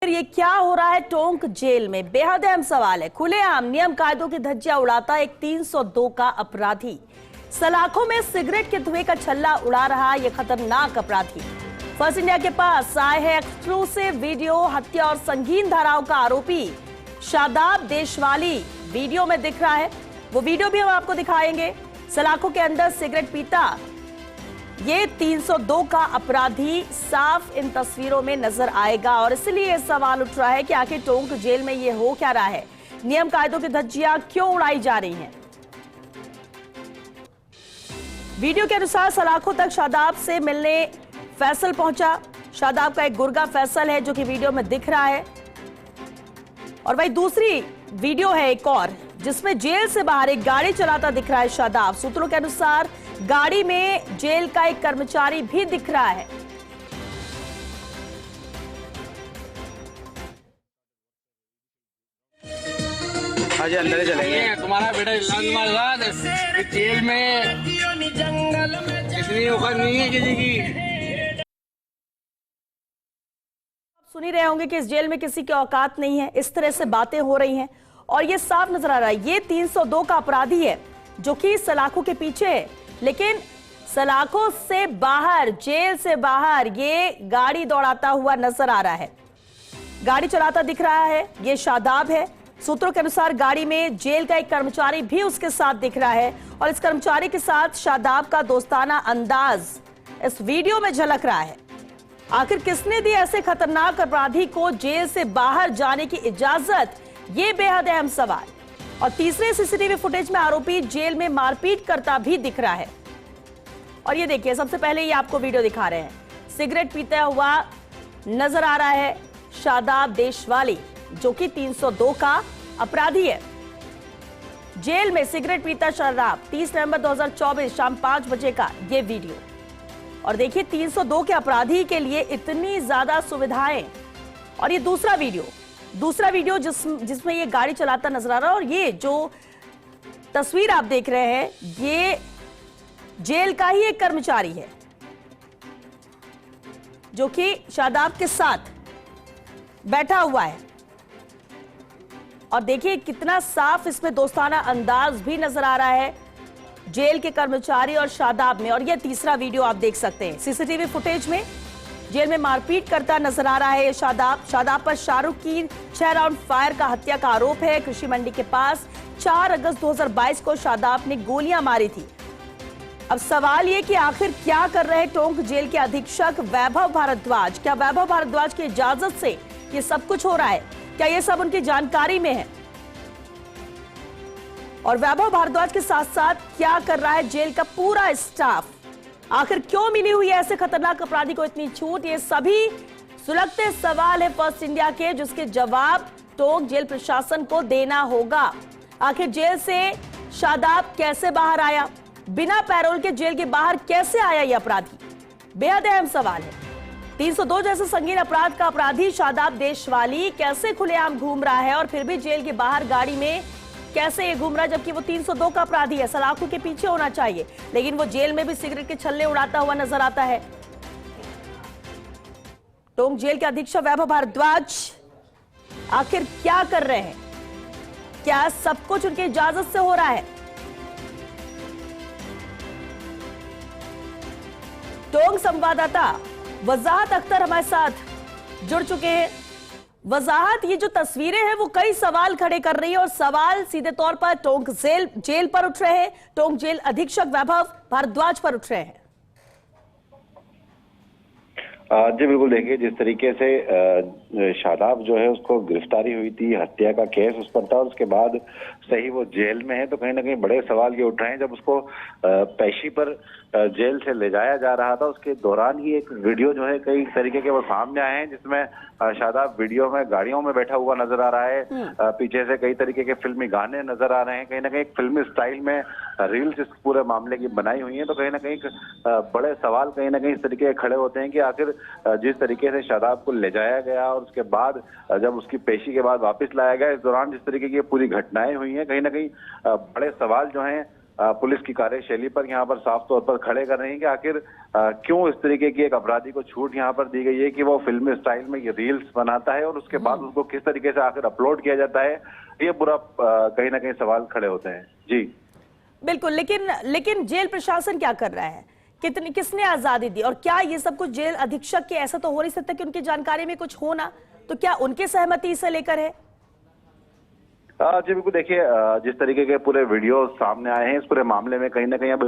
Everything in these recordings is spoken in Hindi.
ये क्या हो रहा है टोंक जेल में? बेहद अहम सवाल है। खुलेआम नियम कायदों की धज्जियां उड़ाता एक 302 का अपराधी, सलाखों में सिगरेट के धुएं का छल्ला उड़ा रहा ये खतरनाक अपराधी फर्स्ट इंडिया के पास आए हैं एक्सक्लूसिव वीडियो। हत्या और संगीन धाराओं का आरोपी शादाब देशवाली वीडियो में दिख रहा है, वो वीडियो भी हम आपको दिखाएंगे। सलाखों के अंदर सिगरेट पीता ये 302 का अपराधी साफ इन तस्वीरों में नजर आएगा और इसलिए सवाल उठ रहा है कि आखिर टोंक जेल में ये हो क्या रहा है, नियम कायदों की धज्जियां क्यों उड़ाई जा रही हैं। वीडियो के अनुसार सलाखों तक शादाब से मिलने फैसल पहुंचा। शादाब का एक गुर्गा फैसल है जो कि वीडियो में दिख रहा है, और वही दूसरी वीडियो है एक और जिसमें जेल से बाहर एक गाड़ी चलाता दिख रहा है शादाब। सूत्रों के अनुसार गाड़ी में जेल का एक कर्मचारी भी दिख रहा है। आज अंदर चलेंगे। तुम्हारा बेटा जेल में इतनी औकात नहीं है किसी की। सुन ही रहे होंगे कि इस जेल में किसी की औकात नहीं है, इस तरह से बातें हो रही हैं और ये साफ नजर आ रहा है ये 302 का अपराधी है जो कि सलाखों के पीछे है, लेकिन सलाखों से बाहर, जेल से बाहर ये गाड़ी दौड़ाता हुआ नजर आ रहा है। गाड़ी चलाता दिख रहा है, ये शादाब है। सूत्रों के अनुसार गाड़ी में जेल का एक कर्मचारी भी उसके साथ दिख रहा है और इस कर्मचारी के साथ शादाब का दोस्ताना अंदाज इस वीडियो में झलक रहा है। आखिर किसने दी ऐसे खतरनाक अपराधी को जेल से बाहर जाने की इजाजत, ये बेहद अहम सवाल। और तीसरे सीसीटीवी फुटेज में आरोपी जेल में मारपीट करता भी दिख रहा है। और ये देखिए, सबसे पहले ये आपको वीडियो दिखा रहे हैं, सिगरेट पीता हुआ नजर आ रहा है शादाब देशवाली जो कि 302 का अपराधी है। जेल में सिगरेट पीता शराब, 30 नवंबर 2024 शाम 5 बजे का ये वीडियो। और देखिए 302 के अपराधी के लिए इतनी ज्यादा सुविधाएं। और ये दूसरा वीडियो जिसमें ये गाड़ी चलाता नजर आ रहा है, और ये जो तस्वीर आप देख रहे हैं ये जेल का ही एक कर्मचारी है जो कि शादाब के साथ बैठा हुआ है। और देखिए कितना साफ इसमें दोस्ताना अंदाज भी नजर आ रहा है जेल के कर्मचारी और शादाब में। और यह तीसरा वीडियो आप देख सकते हैं, सीसीटीवी फुटेज में जेल में मारपीट करता नजर आ रहा है शादाब पर शाहरुख की 6 राउंड फायर का हत्या का आरोप है। कृषि मंडी के पास 4 अगस्त 2022 को शादाब ने गोलियां मारी थी। अब सवाल ये कि आखिर क्या कर रहे टोंक जेल के अधीक्षक वैभव भारद्वाज? क्या वैभव भारद्वाज की इजाजत से ये सब कुछ हो रहा है? क्या ये सब उनकी जानकारी में है? और वैभव भारद्वाज के साथ साथ क्या कर रहा है जेल का पूरा स्टाफ? आखिर क्यों मिली हुई है ऐसे खतरनाक अपराधी को इतनी छूट? ये सभी सुलगते सवाल है फर्स्ट इंडिया के, जिसके जवाब टोंक जेल प्रशासन को देना होगा। आखिर जेल से शादाब कैसे बाहर आया? बिना पैरोल के जेल के बाहर कैसे आया ये अपराधी? बेहद अहम सवाल है। 302 जैसे संगीन अपराध का अपराधी शादाब देशवाली कैसे खुलेआम घूम रहा है और फिर भी जेल के बाहर गाड़ी में कैसे ये घूम रहा है, जबकि वो 302 का अपराधी है, सलाखों के पीछे होना चाहिए, लेकिन वो जेल में भी सिगरेट के छल्ले उड़ाता हुआ नजर आता है। टोंक जेल के अधीक्षक वैभव भारद्वाज आखिर क्या कर रहे हैं? क्या सब कुछ उनकी इजाजत से हो रहा है? टोंक संवाददाता वजाहत अख्तर हमारे साथ जुड़ चुके हैं। वजाहत, ये जो तस्वीरें हैं वो कई सवाल खड़े कर रही है और सवाल सीधे तौर पर टोंक जेल पर उठ रहे हैं, टोंक जेल अधीक्षक वैभव भारद्वाज पर उठ रहे हैं। जी बिल्कुल, देखिए जिस तरीके से शादाब जो है उसको गिरफ्तारी हुई थी, हत्या का केस उस पर था और उसके बाद सही वो जेल में है, तो कहीं ना कहीं बड़े सवाल ये उठ रहे हैं। जब उसको पेशी पर जेल से ले जाया जा रहा था उसके दौरान ही एक वीडियो जो है कई तरीके के वो सामने आए हैं जिसमें शादाब वीडियो में गाड़ियों में बैठा हुआ नजर आ रहा है। पीछे से कई तरीके के फिल्मी गाने नजर आ रहे हैं, कहीं ना कहीं एक फिल्मी स्टाइल में रील्स इस पूरे मामले की बनाई हुई है। तो कहीं ना कहीं बड़े सवाल कहीं ना कहीं इस तरीके के खड़े होते हैं कि आखिर जिस तरीके से शादाब को ले जाया गया और उसके बाद जब उसकी पेशी के बाद वापस लाया गया, इस दौरान जिस तरीके की पूरी घटनाएं हुई हैं, कहीं ना कहीं बड़े सवाल जो हैं पुलिस की कार्यशैली पर यहाँ पर साफ तौर पर खड़े कर रहे हैं कि आखिर क्यों इस तरीके की एक अपराधी को छूट यहाँ पर दी गई है कि वो फिल्मी स्टाइल में ये रील्स बनाता है और उसके बाद उसको किस तरीके से आखिर अपलोड किया जाता है, ये पूरा कहीं ना कहीं सवाल खड़े होते हैं। जी बिल्कुल, लेकिन जेल प्रशासन क्या कर रहा है? किसने आजादी दी? और क्या ये सब कुछ जेल अधीक्षक के, ऐसा तो हो नहीं सकता कि उनकी जानकारी में कुछ हो ना, तो क्या उनके सहमति से लेकर है? जी बिल्कुल, देखिए जिस तरीके के पूरे वीडियो सामने आए हैं इस पूरे मामले में कहीं ना कहीं अब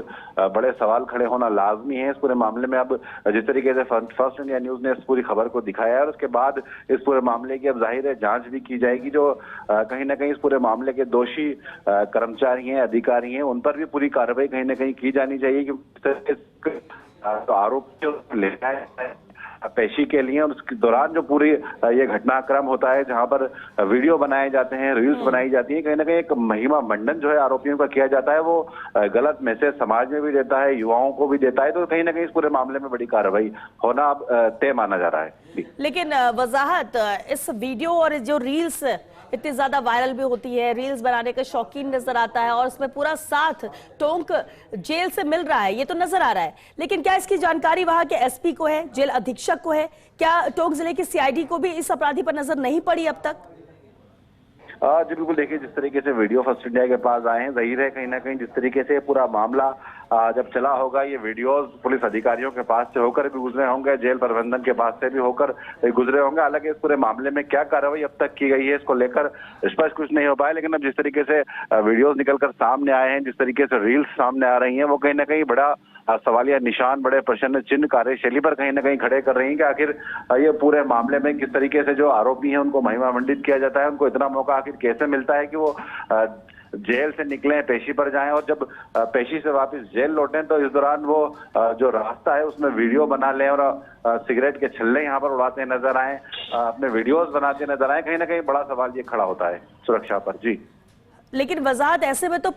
बड़े सवाल खड़े होना लाजमी है। इस पूरे मामले में अब जिस तरीके से फर्स्ट इंडिया न्यूज ने इस पूरी खबर को दिखाया है और उसके बाद इस पूरे मामले की अब जाहिर है जांच भी की जाएगी। जो कहीं ना कहीं इस पूरे मामले के दोषी कर्मचारी हैं, अधिकारी हैं, उन पर भी पूरी कार्रवाई कहीं ना कहीं की जानी चाहिए कि आरोपी ले जाए पेशी के लिए। और उसके दौरान जो पूरी ये घटनाक्रम होता है जहां पर वीडियो बनाए जाते हैं, रील्स बनाई जाती है, कहीं ना कहीं एक महिमा मंडन जो है आरोपियों का किया जाता है, वो गलत मैसेज समाज में भी देता है, युवाओं को भी देता है। तो कहीं ना कहीं इस पूरे मामले में बड़ी कार्रवाई होना अब तय माना जा रहा है। लेकिन वजाहत, इस वीडियो और जो रील्स इतनी ज्यादा वायरल भी होती है, रील्स बनाने का शौकीन नजर आता है और उसमें पूरा साथ टोंक जेल से मिल रहा है, ये तो नजर आ रहा है। लेकिन क्या इसकी जानकारी वहां के एसपी को है, जेल अधीक्षक को है? क्या टोंक जिले की सीआईडी को भी इस अपराधी पर नजर नहीं पड़ी अब तक? जी बिल्कुल, देखिए जिस तरीके से वीडियो फर्स्ट इंडिया के पास आए हैं, जाहिर है कहीं ना कहीं जिस तरीके से पूरा मामला जब चला होगा, ये वीडियोस पुलिस अधिकारियों के पास से होकर भी गुजरे होंगे, जेल प्रबंधन के पास से भी होकर गुजरे होंगे। हालांकि इस पूरे मामले में क्या कार्रवाई अब तक की गई है इसको लेकर स्पष्ट कुछ नहीं हो पाया। लेकिन अब जिस तरीके से वीडियोस निकलकर सामने आए हैं, जिस तरीके से रील्स सामने आ रही हैं, वो कहीं ना कहीं बड़ा सवालिया निशान, बड़े प्रश्न चिन्ह कार्यशैली पर कहीं ना कहीं खड़े कर रही हैं कि आखिर ये पूरे मामले में किस तरीके से जो आरोपी हैं उनको महिमा मंडित किया जाता है, उनको इतना मौका आखिर कैसे मिलता है कि वो जेल से निकले, पेशी पर जाएं और जब पेशी से वापस जेल लौटें तो इस दौरान वो जो रास्ता है उसमें वीडियो बना लें और सिगरेट के छल्ले यहाँ पर उड़ाते नजर आए, अपने वीडियोस बनाते नजर आए। कहीं ना कहीं बड़ा सवाल ये खड़ा होता है सुरक्षा पर। जी लेकिन वजाहत, ऐसे में तो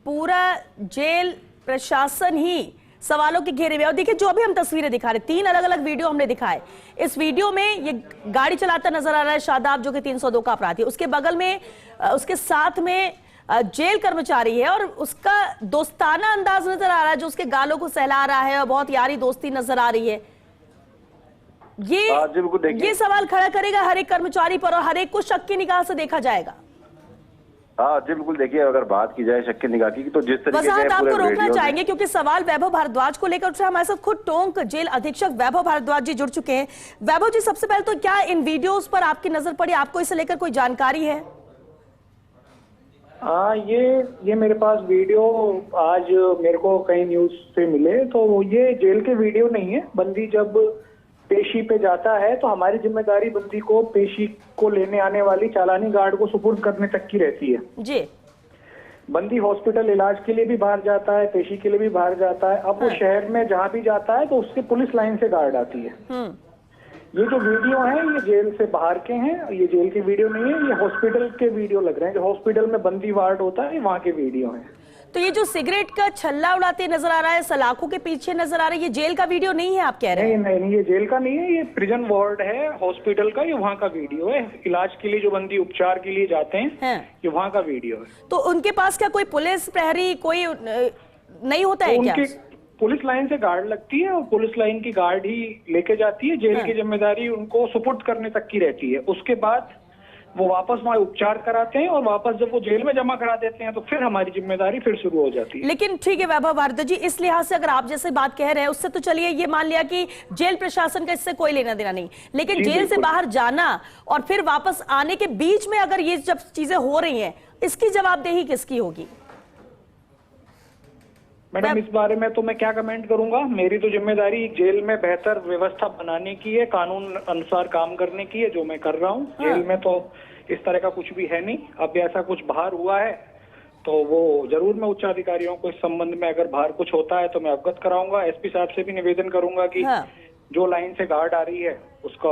पूरा जेल प्रशासन ही सवालों के घेरे में। और देखिए जो अभी हम तस्वीरें दिखा रहे, 3 अलग अलग वीडियो हमने दिखाए। इस वीडियो में ये गाड़ी चलाता नजर आ रहा है शादाब, जो कि 302 का अपराधी। उसके बगल में उसके साथ में जेल कर्मचारी है और उसका दोस्ताना अंदाज नजर आ रहा है, जो उसके गालों को सहला रहा है और बहुत यारी दोस्ती नजर आ रही है। ये सवाल खड़ा करेगा हर एक कर्मचारी पर और हर एक को शक की निगाह से देखा जाएगा। जी बिल्कुल, देखिए अगर बात की जाए शक की निगाह की तो जिस तरीके से आपको रोकना चाहेंगे क्योंकि सवाल वैभव भारद्वाज को लेकर उठ रहा है। हमारे साथ खुद टोंक जेल अधीक्षक वैभव भारद्वाज जी जुड़ चुके हैं। वैभव जी, सबसे पहले तो क्या इन वीडियोस पर आपकी नजर पड़ी? आपको इसे लेकर कोई जानकारी है? ये मेरे पास वीडियो आज मेरे को कई न्यूज से मिले, तो ये जेल के वीडियो नहीं है। बंदी जब पेशी पे जाता है तो हमारी जिम्मेदारी बंदी को पेशी को लेने आने वाली चालानी गार्ड को सुपुर्द करने तक की रहती है जी। बंदी हॉस्पिटल इलाज के लिए भी बाहर जाता है, पेशी के लिए भी बाहर जाता है। अब वो शहर में जहाँ भी जाता है तो उससे पुलिस लाइन से गार्ड आती है। ये जो वीडियो है ये जेल से बाहर के हैं, ये जेल के वीडियो नहीं है, ये हॉस्पिटल के वीडियो लग रहे हैं। जो हॉस्पिटल में बंदी वार्ड होता है वहाँ के वीडियो है। तो ये जो सिगरेट का छल्ला उड़ाते नजर आ रहा है, सलाखों के पीछे नजर आ रहा है, ये जेल का वीडियो नहीं है आप कह रहे हैं? नहीं, ये जेल का नहीं है, ये प्रिजन वार्ड है हॉस्पिटल का। ये वहाँ का वीडियो है। इलाज के लिए जो बंदी उपचार के लिए जाते हैं ये वहाँ का वीडियो है। तो उनके पास क्या कोई पुलिस प्रहरी कोई नहीं होता है क्या? पुलिस लाइन से गार्ड लगती है और पुलिस लाइन की गार्ड ही लेके जाती है। जेल की जिम्मेदारी उनको सुपुर्द करने तक की रहती है। उसके बाद वो वापस वहाँ उपचार कराते हैं और वापस जब वो जेल में जमा करा देते हैं तो फिर हमारी जिम्मेदारी फिर शुरू हो जाती है। लेकिन ठीक है वैभव भारद्वाज जी, इस लिहाज से अगर आप जैसे बात कह रहे हैं उससे तो चलिए ये मान लिया कि जेल प्रशासन का इससे कोई लेना देना नहीं, लेकिन जेल से बाहर जाना और फिर वापस आने के बीच में अगर ये जब चीजें हो रही हैं, इसकी जवाबदेही किसकी होगी? मैडम इस बारे में तो मैं क्या कमेंट करूंगा। मेरी तो जिम्मेदारी जेल में बेहतर व्यवस्था बनाने की है, कानून अनुसार काम करने की है, जो मैं कर रहा हूँ। जेल में तो इस तरह का कुछ भी है नहीं। अब ऐसा कुछ बाहर हुआ है तो वो जरूर मैं उच्च अधिकारियों को इस संबंध में अगर बाहर कुछ होता है तो मैं अवगत कराऊंगा। एसपी साहब से भी निवेदन करूंगा कि जो लाइन से गार्ड आ रही है उसका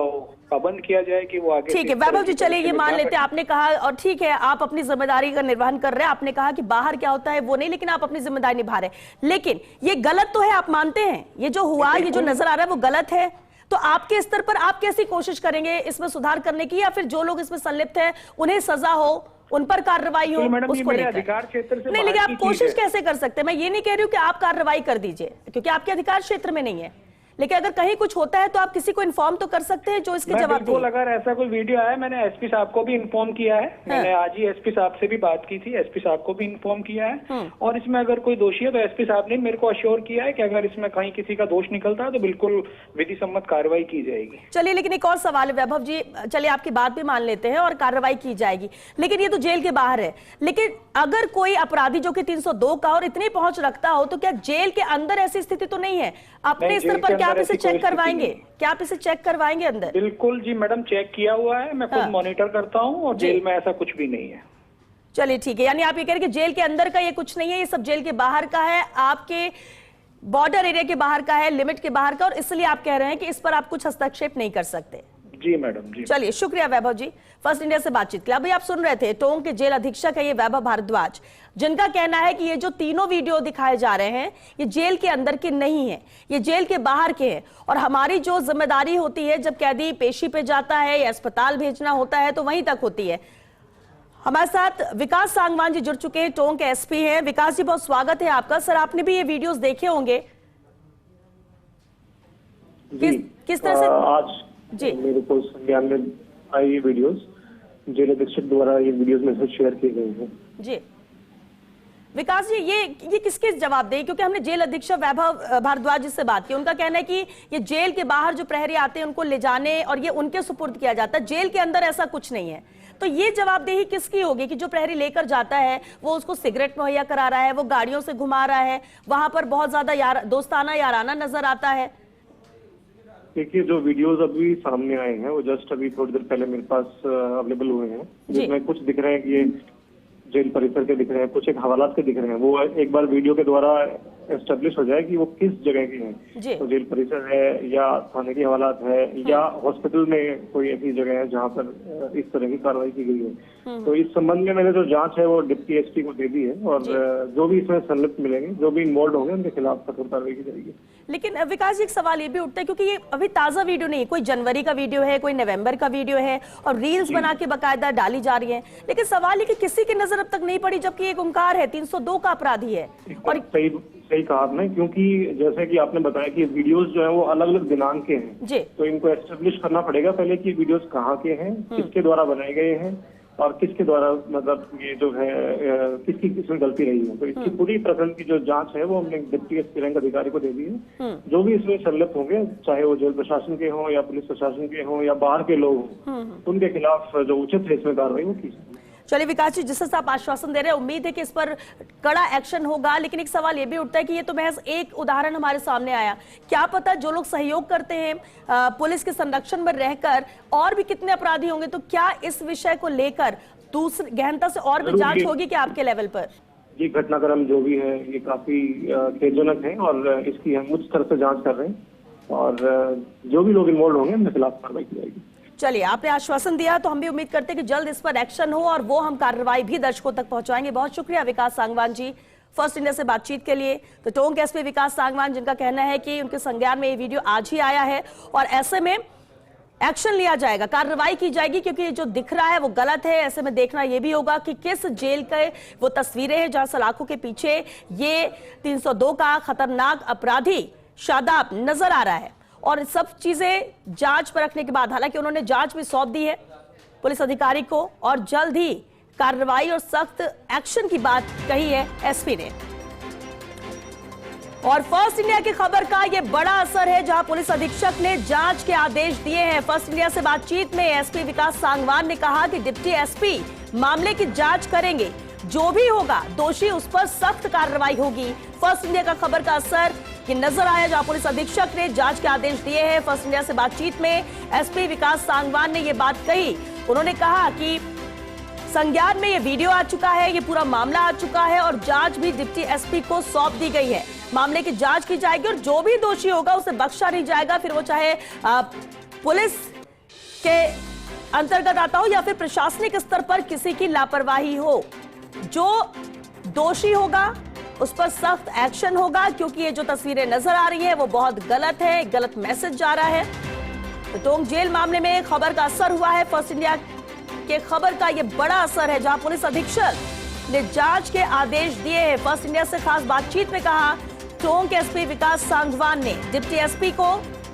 पाबंद किया जाए कि वो आगे। ठीक है वैभव जी, चलिए ये मान लेते हैं आपने कहा, और ठीक है आप अपनी जिम्मेदारी का निर्वहन कर रहे हैं। आपने कहा कि बाहर क्या होता है वो नहीं, लेकिन आप अपनी जिम्मेदारी निभा रहे हैं। लेकिन ये गलत तो है, आप मानते हैं ये जो हुआ, ये जो नजर आ रहा है वो गलत है। तो आपके स्तर पर आप कैसी कोशिश करेंगे इसमें सुधार करने की, या फिर जो लोग इसमें संलिप्त हैं उन्हें सजा हो उन पर कार्रवाई हो, तो मैडम ये उसको मेरे लेकर। अधिकार क्षेत्र से नहीं, बाहर लेकिन आप की चीज कोशिश है। कैसे कर सकते हैं? मैं ये नहीं कह रही हूँ कि आप कार्रवाई कर दीजिए, क्योंकि आपके अधिकार क्षेत्र में नहीं है, लेकिन अगर कहीं कुछ होता है तो आप किसी को इन्फॉर्म तो कर सकते हैं जो इसके मैं जवाब बिल्कुल, दे। अगर ऐसा कोई वीडियो आया, मैंने एसपी साहब को भी इन्फॉर्म किया है। मैंने आज ही एसपी साहब से भी बात की थी, एसपी साहब को भी इन्फॉर्म किया है। और इसमें अगर कोई दोषी है तो एसपी साहब ने मेरे को अश्योर किया है कि अगर इसमें कहीं किसी का दोष निकलता है तो बिल्कुल विधि सम्मत कार्रवाई की जाएगी। चलिए, लेकिन एक और सवाल है वैभव जी, चलिए आपकी बात भी मान लेते हैं और कार्रवाई की जाएगी, लेकिन ये तो जेल के बाहर है। लेकिन अगर कोई अपराधी जो कि 302 का और इतनी पहुंच रखता हो तो क्या जेल के अंदर ऐसी स्थिति तो नहीं है? अपने नहीं, स्तर जेल पर के क्या आप अंदर इसे ऐसी कोई चेक स्थिति करवाएंगे? नहीं। क्या आप इसे चेक करवाएंगे अंदर? बिल्कुल जी मैडम, चेक किया हुआ है, मैं खुद मॉनिटर करता हूँ और जेल में ऐसा कुछ भी नहीं है। चलिए ठीक है, यानी आप ये कह रहे हैं कि जेल के अंदर का ये कुछ नहीं है, ये सब जेल के बाहर का है, आपके बॉर्डर एरिया के बाहर का है, लिमिट के बाहर का, और इसलिए आप कह रहे हैं कि इस पर आप कुछ हस्तक्षेप नहीं कर सकते। जी मैडम जी। चलिए, शुक्रिया वैभव जी फर्स्ट इंडिया से बातचीत के लिए। अभी आप सुन रहे थे टोंक के जेल अधीक्षक है ये वैभव भारद्वाज, जिनका कहना है कि ये जो तीनों वीडियो दिखाए जा रहे हैं ये जेल के अंदर के नहीं है, ये जेल के बाहर के हैं। और हमारी जो जिम्मेदारी होती है जब कैदी पेशी पे जाता है या अस्पताल भेजना होता है तो वहीं तक होती है। हमारे साथ विकास सांगवान जी जुड़ चुके हैं, टोंक के एसपी हैं। विकास जी, बहुत स्वागत है आपका। सर, आपने भी ये वीडियोस देखे होंगे, किस तरह से आज जी मेरे को संज्ञान में आई ये वीडियोस, जेल अधीक्षक द्वारा ये वीडियोस मेरे साथ शेयर किए गए हैं। जी विकास जी, ये किसके जवाब दें? क्योंकि हमने जेल अधीक्षक वैभव भारद्वाज जी से बात की, उनका कहना है कि ये जेल के बाहर जो प्रहरी आते हैं उनको ले जाने और ये उनके सुपुर्द किया जाता है, जेल के अंदर ऐसा कुछ नहीं है। तो ये जवाबदेही किसकी होगी कि जो प्रहरी लेकर जाता है वो उसको सिगरेट मुहैया करा रहा है, वो गाड़ियों से घुमा रहा है, वहां पर बहुत ज्यादा दोस्ताना याराना नजर आता है? देखिए, जो वीडियोस अभी सामने आए हैं वो जस्ट अभी थोड़ी देर पहले मेरे पास अवेलेबल हुए हैं, जिसमें कुछ दिख रहे हैं कि ये जेल परिसर के दिख रहे हैं, कुछ एक हवालात के दिख रहे हैं। वो एक बार वीडियो के द्वारा एस्टेब्लिश हो जाए कि वो किस जगह की जी। है, तो जेल परिसर है या थाने की हवालात है या हॉस्पिटल में कोई ऐसी जगह है जहाँ पर इस तरह की कार्रवाई की गई है। तो इस संबंध में मैंने जो जांच है वो डिप्टी एसपी को दे दी है और जो भी इसमें संलिप्त मिलेंगे, जो भी इन्वॉल्व होंगे, उनके खिलाफ कठोर कार्रवाई की जाएगी। लेकिन विकास जी, एक सवाल ये भी उठता है, क्योंकि ये अभी ताजा वीडियो नहीं है, कोई जनवरी का वीडियो है, कोई नवंबर का वीडियो है और रील्स बना के बाकायदा डाली जा रही है, लेकिन सवाल ये कि किसी की नजर अब तक नहीं पड़ी, जबकि एक ओंकार है, 302 का अपराधी है। और सही कहा आपने, क्योंकि जैसे कि आपने बताया कि वीडियोस जो है वो अलग अलग दिनांक के हैं, जी, तो इनको एस्टेब्लिश करना पड़ेगा पहले कि वीडियोस कहाँ के हैं, किसके द्वारा बनाए गए हैं और किसके द्वारा, मतलब ये जो है किसकी किसमें गलती रही है। तो इसकी पूरी प्रकरण की जो जांच है वो हमने डिप्टी एसपी रैंक अधिकारी को दे दी है। जो भी इसमें संलिप्त होंगे, चाहे वो जेल प्रशासन के हों या पुलिस प्रशासन के हों या बाहर के लोग हों, उनके खिलाफ जो उचित है इसमें कार्रवाई वो की जाएगी। चलिए विकास जी, जिस तरह आप आश्वासन दे रहे हैं, उम्मीद है कि इस पर कड़ा एक्शन होगा, लेकिन एक सवाल ये भी उठता है कि ये तो महज एक उदाहरण हमारे सामने आया, क्या पता जो लोग सहयोग करते हैं पुलिस के संरक्षण में रहकर और भी कितने अपराधी होंगे। तो क्या इस विषय को लेकर दूसरी गहनता से और भी जांच होगी क्या आपके लेवल पर? ये घटनाक्रम जो भी है ये काफी खेदजनक है और इसकी हम उच्च स्तर से जांच कर रहे हैं और जो भी लोग इन्वॉल्व होंगे उनके खिलाफ कार्रवाई की जाएगी। चलिए, आपने आश्वासन दिया तो हम भी उम्मीद करते हैं कि जल्द इस पर एक्शन हो और वो हम कार्रवाई भी दर्शकों तक पहुंचाएंगे। बहुत शुक्रिया विकास सांगवान जी फर्स्ट इंडिया से बातचीत के लिए। तो टोंक एसपी विकास सांगवान, जिनका कहना है कि उनके संज्ञान में ये वीडियो आज ही आया है और ऐसे में एक्शन लिया जाएगा, कार्रवाई की जाएगी, क्योंकि जो दिख रहा है वो गलत है। ऐसे में देखना ये भी होगा कि किस जेल के वो तस्वीरें हैं जहां सलाखों के पीछे ये 302 का खतरनाक अपराधी शादाब नजर आ रहा है। और सब चीजें जांच पर रखने के बाद, हालांकि उन्होंने जांच भी सौंप दी है पुलिस अधिकारी को और जल्द ही कार्रवाई और सख्त एक्शन की बात कही है एसपी ने। और फर्स्ट इंडिया की खबर का यह बड़ा असर है, जहां पुलिस अधीक्षक ने जांच के आदेश दिए हैं। फर्स्ट इंडिया से बातचीत में एसपी विकास सांगवान ने कहा कि डिप्टी एसपी मामले की जांच करेंगे, जो भी होगा दोषी उस पर सख्त कार्रवाई होगी। फर्स्ट इंडिया का खबर का असर ये नजर आया, जहां पुलिस अधीक्षक ने जांच के आदेश दिए हैं। फर्स्ट इंडिया से बातचीत में एसपी विकास सांगवान ने ये बात कही। उन्होंने कहा कि संज्ञान में ये वीडियो आ चुका है, ये पूरा मामला आ चुका है और जांच भी डिप्टी एसपी को सौंप दी गई है। मामले की जांच की जाएगी और जो भी दोषी होगा उसे बख्शा नहीं जाएगा, फिर वो चाहे पुलिस के अंतर्गत आता हो या फिर प्रशासनिक स्तर पर किसी की लापरवाही हो। जो दोषी होगा उस पर सख्त एक्शन होगा, क्योंकि ये जो तस्वीरें नजर आ रही है वो बहुत गलत है, गलत मैसेज जा रहा है। तो टोंक जेल मामले में खबर का असर हुआ है फर्स्ट इंडिया के खबर का ये बड़ा असर है, जहां पुलिस अधीक्षक ने जांच के आदेश दिए हैं। फर्स्ट इंडिया से खास बातचीत में कहा टोंक एसपी विकास सांगवान ने डिप्टी एसपी को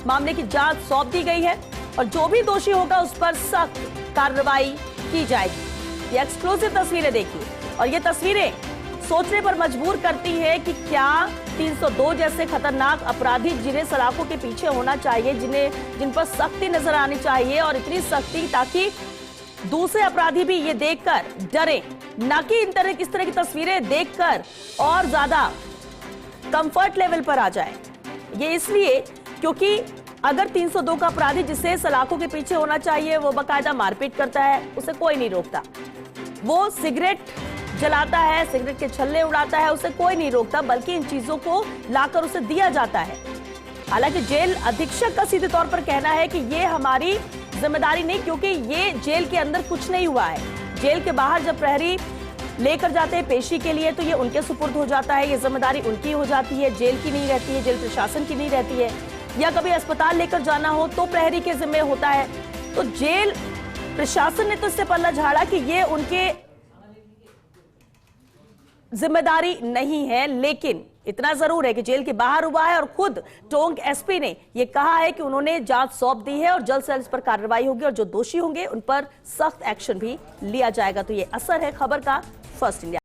मामले की जांच सौंप दी गई है और जो भी दोषी होगा उस पर सख्त कार्रवाई की जाएगी। ये एक्सक्लूसिव तस्वीरें देखिए और ये तस्वीरें सोचने पर मजबूर करती है कि क्या 302 जैसे खतरनाक अपराधी जिन्हें सलाखों के पीछे होना चाहिए, जिन पर सख्ती नजर आनी चाहिए और इतनी सख्ती ताकि दूसरे अपराधी भी ये देखकर डरे, ना कि इस तरह की तस्वीरें देखकर और ज्यादा कंफर्ट लेवल पर आ जाए। ये इसलिए क्योंकि अगर 302 का अपराधी जिसे सलाखों के पीछे होना चाहिए वो बाकायदा मारपीट करता है, उसे कोई नहीं रोकता। वो सिगरेट जलाता है, सिगरेट के छल्ले उड़ाता है, उसे कोई नहीं रोकता, बल्कि इन चीजों को लाकर उसे दिया जाता है। हालांकि जेल अधीक्षक का सीधे तौर पर कहना है कि ये हमारी जिम्मेदारी नहीं, क्योंकि ये जेल के अंदर कुछ नहीं हुआ है। जेल के बाहर जब प्रहरी लेकर जाते हैं पेशी के लिए तो ये उनके सुपुर्द हो जाता है, ये जिम्मेदारी उनकी हो जाती है, जेल की नहीं रहती है, जेल प्रशासन की नहीं रहती है। या कभी अस्पताल लेकर जाना हो तो प्रहरी के जिम्मे होता है। तो जेल प्रशासन ने तो इससे पल्ला झाड़ा कि ये उनके जिम्मेदारी नहीं है, लेकिन इतना जरूर है कि जेल के बाहर हुआ है और खुद टोंक एसपी ने यह कहा है कि उन्होंने जांच सौंप दी है और जल्द से जल्द इस पर कार्रवाई होगी और जो दोषी होंगे उन पर सख्त एक्शन भी लिया जाएगा। तो ये असर है खबर का फर्स्ट इंडिया।